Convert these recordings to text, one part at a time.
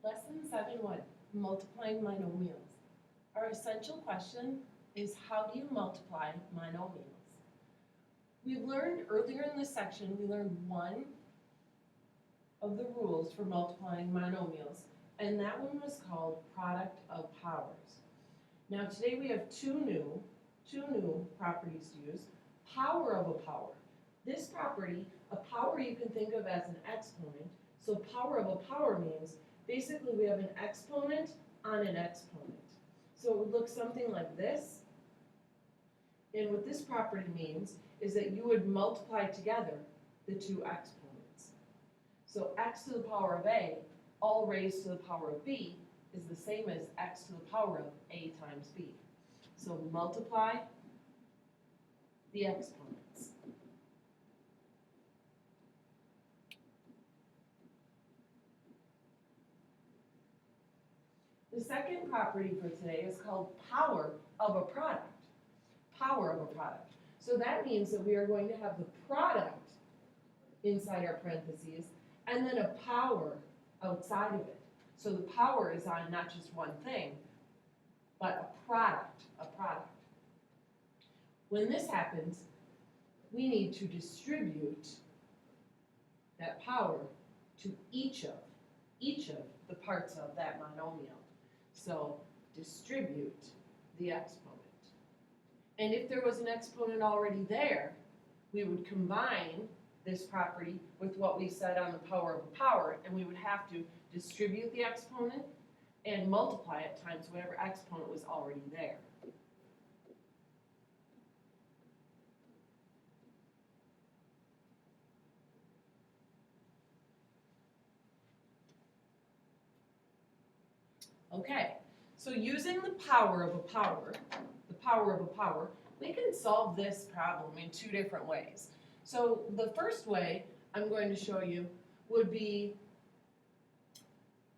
Lesson 7-1, multiplying monomials. Our essential question is, how do you multiply monomials? We learned earlier in this section, we learned one of the rules for multiplying monomials, and that one was called product of powers. Now today we have two new properties to use. Power of a power. This property, a power you can think of as an exponent. So power of a power means basically we have an exponent on an exponent. So it would look something like this. And what this property means is that you would multiply together the two exponents. So x to the power of a, all raised to the power of b, is the same as x to the power of a times b. So multiply the exponents. The second property for today is called power of a product. Power of a product. So that means that we are going to have the product inside our parentheses and then a power outside of it. So the power is on not just one thing, but a product. When this happens, we need to distribute that power to each of the parts of that monomial. So distribute the exponent. And if there was an exponent already there, we would combine this property with what we said on the power of a power, and we would have to distribute the exponent and multiply it times whatever exponent was already there. Okay, so using the power of a power, we can solve this problem in two different ways. So the first way I'm going to show you would be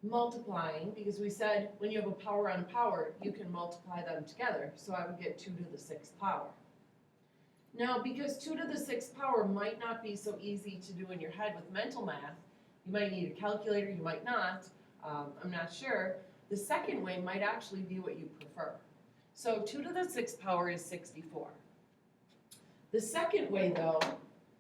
multiplying, because we said when you have a power on a power, you can multiply them together. So I would get 2 to the 6th power. Now, because 2 to the 6th power might not be so easy to do in your head with mental math, you might need a calculator, you might not, I'm not sure. The second way might actually be what you prefer. So 2 to the 6th power is 64. The second way, though,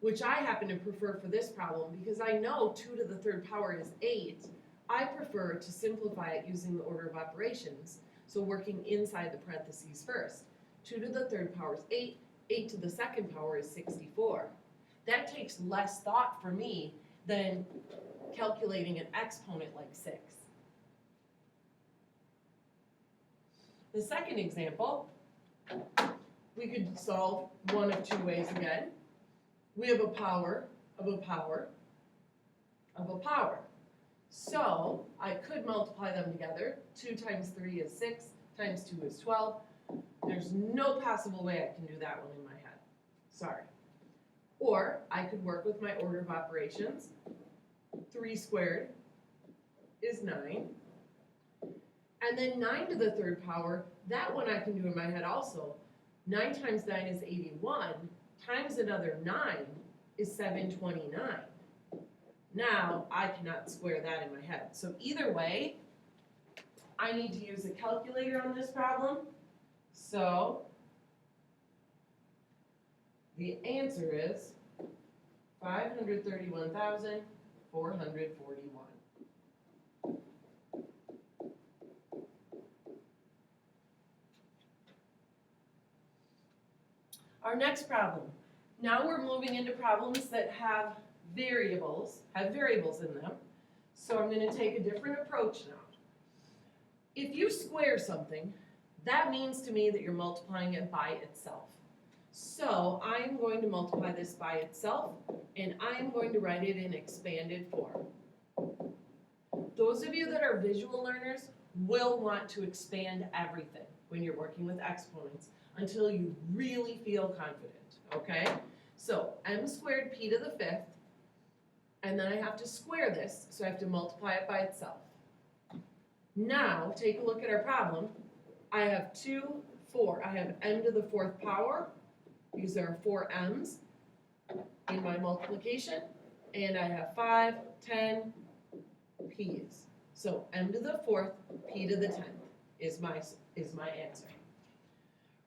which I happen to prefer for this problem, because I know 2 to the 3rd power is 8, I prefer to simplify it using the order of operations, so working inside the parentheses first. 2 to the 3rd power is 8, 8 to the 2nd power is 64. That takes less thought for me than calculating an exponent like 6. The second example, we could solve one of two ways again. We have a power of a power of a power. So I could multiply them together. 2 times 3 is 6, times 2 is 12. There's no possible way I can do that one in my head. Sorry. Or I could work with my order of operations. 3 squared is 9. And then 9 to the 3rd power, that one I can do in my head also. 9 times 9 is 81, times another 9 is 729. Now, I cannot square that in my head. So either way, I need to use a calculator on this problem. So the answer is 531,441. Our next problem. Now we're moving into problems that have variables in them. So I'm going to take a different approach now. If you square something, that means to me that you're multiplying it by itself. So I'm going to multiply this by itself, and I'm going to write it in expanded form. Those of you that are visual learners will want to expand everything when you're working with exponents until you really feel confident, okay? So m squared p to the 5th, and then I have to square this, so I have to multiply it by itself. Now, take a look at our problem. I have 2, 4. I have m to the 4th power, because there are 4 m's in my multiplication, and I have 5, 10 p's. So m to the fourth, p to the 10th is my answer.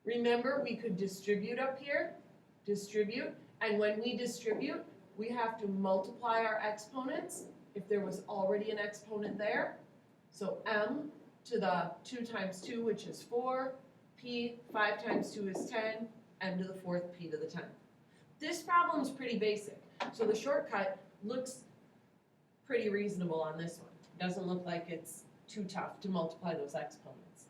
Remember, we could distribute up here, and when we distribute, we have to multiply our exponents if there was already an exponent there. So m to the 2 times 2, which is 4, p, 5 times 2 is 10, m to the fourth, p to the 10th. This problem is pretty basic, so the shortcut looks pretty reasonable on this one. Doesn't look like it's too tough to multiply those exponents.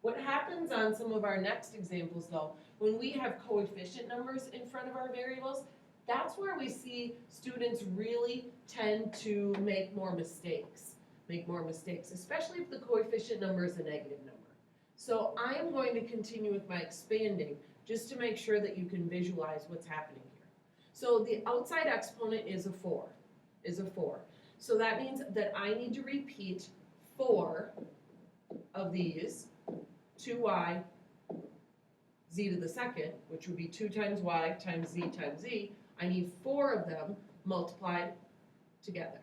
What happens on some of our next examples though, when we have coefficient numbers in front of our variables, that's where we see students really tend to make more mistakes, especially if the coefficient number is a negative number. So I am going to continue with my expanding just to make sure that you can visualize what's happening here. So the outside exponent is a 4, So that means that I need to repeat 4 of these, 2y, z to the second, which would be 2 times y times z. I need 4 of them multiplied together.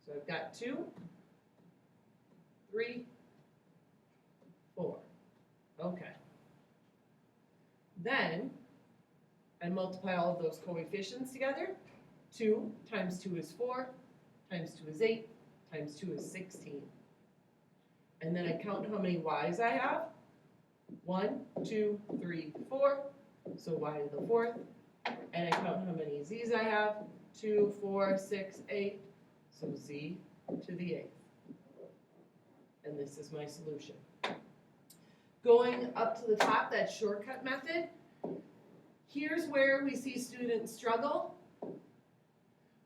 So I've got 2, 3, 4. Okay. Then I multiply all of those coefficients together. 2 times 2 is 4, times 2 is 8, times 2 is 16. And then I count how many y's I have. 1, 2, 3, 4, so y to the fourth. And I count how many z's I have. 2, 4, 6, 8, so z to the 8th. And this is my solution. Going up to the top, that shortcut method, here's where we see students struggle.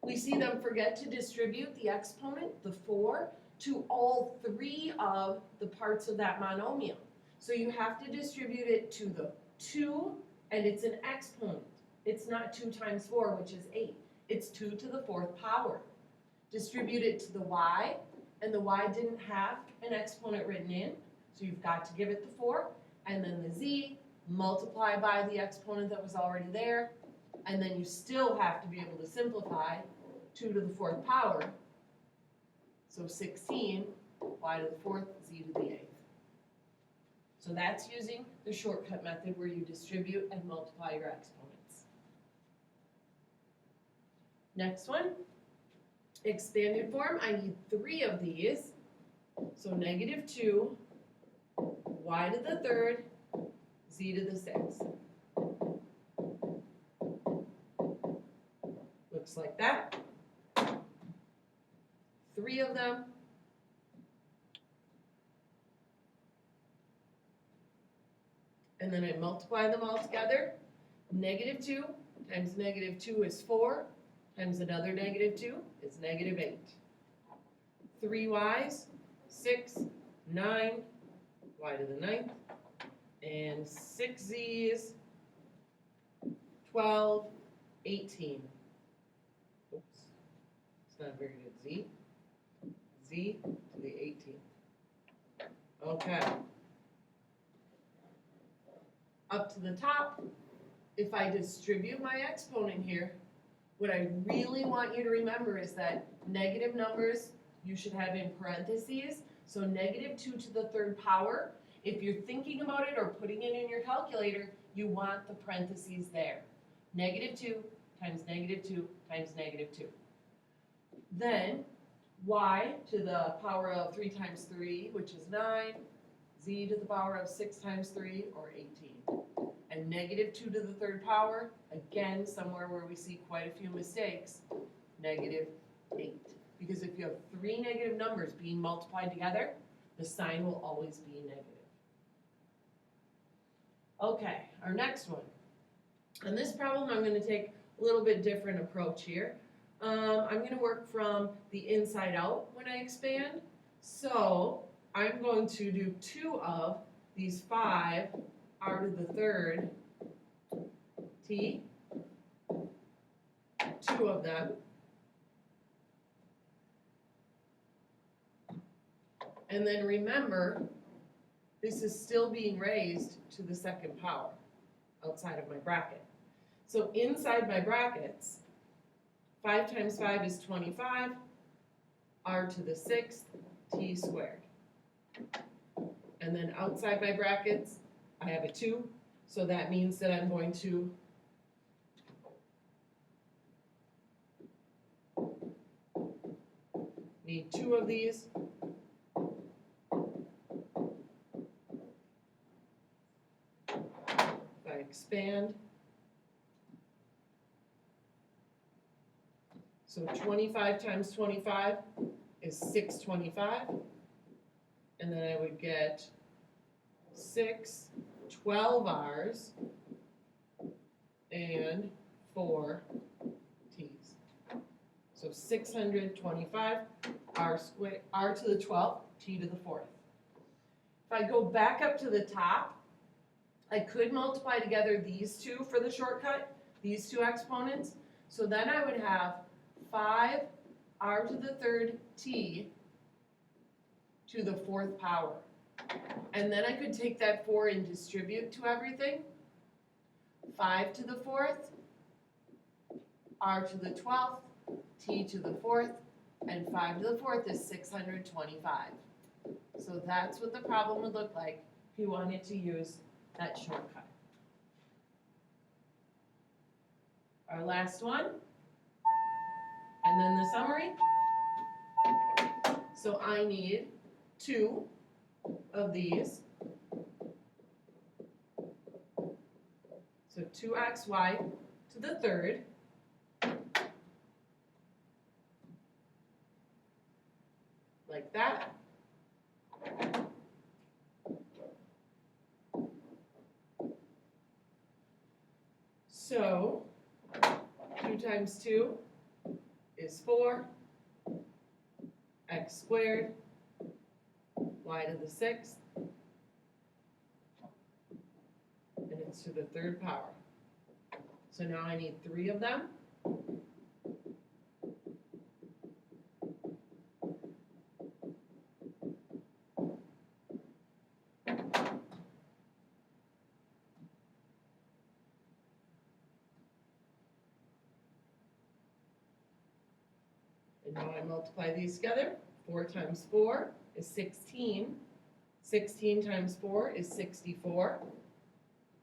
We see them forget to distribute the exponent, the 4, to all 3 of the parts of that monomial. So you have to distribute it to the 2, and it's an exponent. It's not 2 times 4, which is 8. It's 2 to the 4th power. Distribute it to the y, and the y didn't have an exponent written in, so you've got to give it the 4, and then the z, multiply by the exponent that was already there, and then you still have to be able to simplify 2 to the 4th power, so 16, y to the 4th, z to the 8th. So that's using the shortcut method where you distribute and multiply your exponents. Next one, expanded form. I need 3 of these, so -2, y to the 3rd, z to the 6th. Looks like that. 3 of them. And then I multiply them all together. -2 times -2 is 4, times another -2 is -8. 3 y's, 6, 9, y to the 9th, and 6 z's, 12, 18. Oops, it's not a very good z. Z to the 18th. Okay. Up to the top, if I distribute my exponent here, what I really want you to remember is that negative numbers you should have in parentheses. So -2 to the 3rd power, if you're thinking about it or putting it in your calculator, you want the parentheses there. -2 times -2 times -2. Then y to the power of 3 times 3, which is 9, z to the power of 6 times 3, or 18. And -2 to the 3rd power, again, somewhere where we see quite a few mistakes, -8. Because if you have 3 negative numbers being multiplied together, the sign will always be negative. Okay, our next one. On this problem, I'm going to take a little bit different approach here. I'm going to work from the inside out when I expand. So I'm going to do 2 of these 5 r to the 3rd t, 2 of them. And then remember, this is still being raised to the 2nd power outside of my bracket. So inside my brackets, 5 times 5 is 25, r to the 6th, t squared. And then outside my brackets, I have a 2, so that means that I'm going to need 2 of these. If I expand, so 25 times 25 is 625, and then I would get 6 12Rs and 4 T's. So 625 r squared, r to the 12th, t to the 4th. If I go back up to the top, I could multiply together these two for the shortcut, these two exponents. So then I would have 5 r to the 3rd t to the 4th power. And then I could take that 4 and distribute to everything. 5 to the 4th, r to the 12th, t to the 4th, and 5 to the 4th is 625. So that's what the problem would look like if you wanted to use that shortcut. Our last one, and then the summary. So I need 2 of these. So 2xy to the 3rd like that. So 2 times 2 is 4, x squared, y to the 6th, and it's to the 3rd power. So now I need 3 of them. And now I multiply these together. 4 times 4 is 16. 16 times 4 is 64.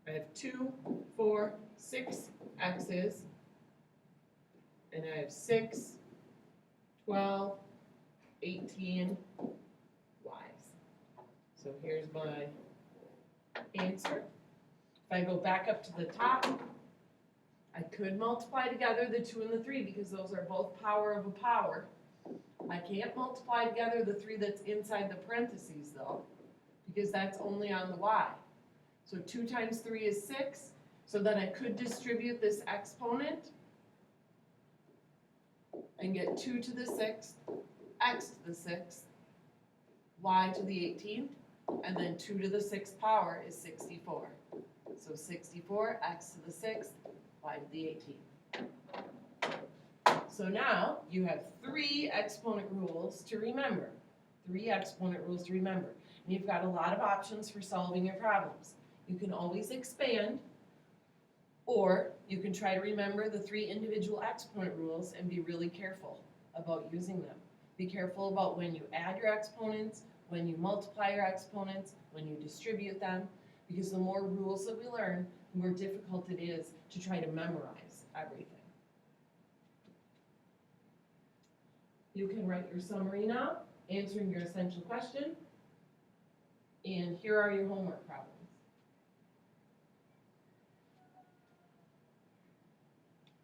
I have 2, 4, 6 x's. And I have 6, 12, 18 y's. So here's my answer. If I go back up to the top, I could multiply together the 2 and the 3 because those are both power of a power. I can't multiply together the 3 that's inside the parentheses though, because that's only on the y. So 2 times 3 is 6, so then I could distribute this exponent and get 2 to the 6th, x to the 6th, y to the 18th, and then 2 to the 6th power is 64. So 64, x to the 6th, y to the 18th. So now you have 3 exponent rules to remember. 3 exponent rules to remember. And you've got a lot of options for solving your problems. You can always expand, or you can try to remember the 3 individual exponent rules and be really careful about using them. Be careful about when you add your exponents, when you multiply your exponents, when you distribute them, because the more rules that we learn, the more difficult it is to try to memorize everything. You can write your summary now, answering your essential question, and here are your homework problems.